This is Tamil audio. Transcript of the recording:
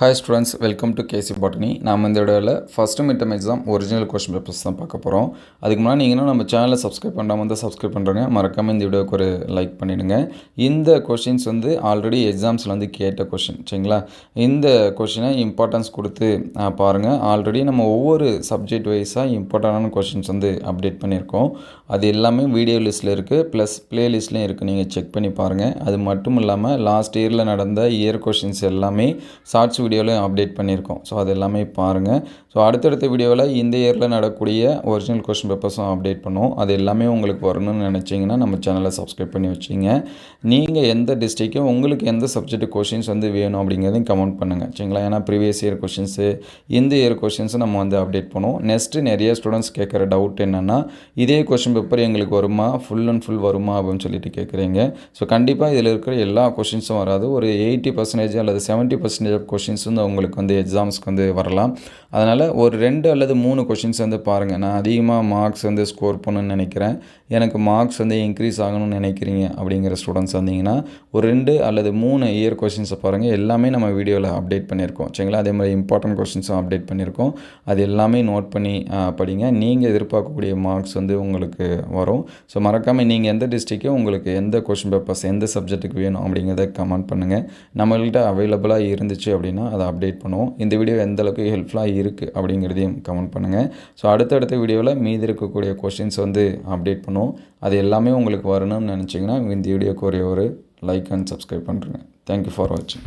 Hi students, welcome to KC Botany. நாம் இந்த வீடியோவில் first midterm exam original question papers தான் பார்க்க போகிறோம். அதுக்கு முன்னாடி நீங்கள் நம்ம சேனலை சப்ஸ்கிரைப் பண்ணாமல் வந்து சப்ஸ்கிரைப் பண்ணுறேங்க. மறக்காமல் இந்த வீடியோக்கு ஒரு லைக் பண்ணிவிடுங்க. இந்த கொஷின்ஸ் வந்து ஆல்ரெடி எக்ஸாம்ஸில் வந்து கேட்ட கொஷின், சரிங்களா? இந்த கொஷினை இம்பார்ட்டன்ஸ் கொடுத்து பாருங்கள். ஆல்ரெடி நம்ம ஒவ்வொரு சப்ஜெக்ட் வைஸாக இம்பார்ட்டண்டான கொஷின்ஸ் வந்து அப்டேட் பண்ணியிருக்கோம். அது எல்லாமே வீடியோ லிஸ்ட்டில் இருக்குது, ப்ளஸ் ப்ளேலிஸ்ட்லேயும் இருக்குது. நீங்கள் செக் பண்ணி பாருங்கள். அது மட்டும் இல்லாமல் லாஸ்ட் இயரில் நடந்த இயர் கொஷின்ஸ் எல்லாமே ஷார்ட்ஸ் வீடியோவில் அப்டேட் பண்ணியிருக்கோம். ஸோ அது எல்லாமே பாருங்கள். ஸோ அடுத்தடுத்த வீடியோவில் இந்த இயரில் நடக்கக்கூடிய ஒரிஜினல் கொஸ்டின் பேப்பர்ஸும் அப்டேட் பண்ணுவோம். அது எல்லாமே உங்களுக்கு வரணும்னு நினச்சிங்கன்னா நம்ம சேனலை சப்ஸ்கிரைப் பண்ணி வச்சிங்க. நீங்கள் எந்த டிஸ்ட்ரிக்கும் உங்களுக்கு எந்த சப்ஜெக்ட் கொஷின்ஸ் வந்து வேணும் அப்படிங்கிறதையும் கமெண்ட் பண்ணுங்கள், சரிங்களா? ஏன்னா ப்ரீவியஸ் இயர் கொஷின்ஸு இந்த இயர் கொஷின்ஸு நம்ம வந்து அப்டேட் பண்ணுவோம். நெக்ஸ்ட்டு நிறைய ஸ்டூடெண்ட்ஸ் கேட்குற டவுட் என்னென்னா, இதே கொஷின் பேப்பர் எங்களுக்கு வருமா, ஃபுல் அண்ட் ஃபுல் வருமா அப்படின்னு சொல்லிட்டு கேட்குறீங்க. ஸோ கண்டிப்பாக இதில் இருக்கிற எல்லா கொஷின்ஸும் வராது. ஒரு 80% அல்லது 70% ஆஃப் கொஷின்ஸ் வந்து உங்களுக்கு வந்து எக்ஸாம்ஸ்க்கு வந்து வரலாம். அதனால் ஒரு 2 அல்லது 3 கொஷின்ஸ் வந்து பாருங்கள். நான் அதிகமாக மார்க்ஸ் வந்து ஸ்கோர் பண்ணணும்னு நினைக்கிறேன், எனக்கு மார்க்ஸ் வந்து இன்க்ரீஸ் ஆகணும்னு நினைக்கிறீங்க அப்படிங்கிற ஸ்டூடெண்ட்ஸ் வந்தீங்கன்னா ஒரு 2 அல்லது 3 இயர் கொஷின்ஸை பாருங்கள். எல்லாமே நம்ம வீடியோவில் அப்டேட் பண்ணியிருக்கோம், சரிங்களா? அதே மாதிரி இம்பார்ட்டன்ட் கொஷின்ஸும் அப்டேட் பண்ணியிருக்கோம். அது எல்லாமே நோட் பண்ணி படிங்க. நீங்கள் எதிர்பார்க்கக்கூடிய மார்க்ஸ் வந்து உங்களுக்கு வரும். ஸோ மறக்காமல் நீங்கள் எந்த டிஸ்ட்ரிக்கோ உங்களுக்கு எந்த கொஷின் பேப்பர்ஸ் எந்த சப்ஜெக்ட்டுக்கு வேணும் அப்படிங்கிறத கமெண்ட் பண்ணுங்கள். நம்மள்கிட்ட அவைலபிளாக இருந்துச்சு அப்படின்னா அதை அப்டேட் பண்ணுவோம். இந்த வீடியோ எந்த அளவுக்கு ஹெல்ப்ஃபுல்லாக இருக்குது அப்படிங்கிறதையும் கமெண்ட் பண்ணுங்கள். ஸோ அடுத்தடுத்த வீடியோவில் மீதி இருக்கக்கூடிய கொஷின்ஸ் வந்து அப்டேட் பண்ணுவோம். அது எல்லாமே உங்களுக்கு வரணும்னு நினச்சிங்கன்னா இந்த வீடியோக்கு ஒரு லைக் அண்ட் சப்ஸ்கிரைப் பண்ணுறேங்க. தேங்க்யூ ஃபார் வாட்சிங்.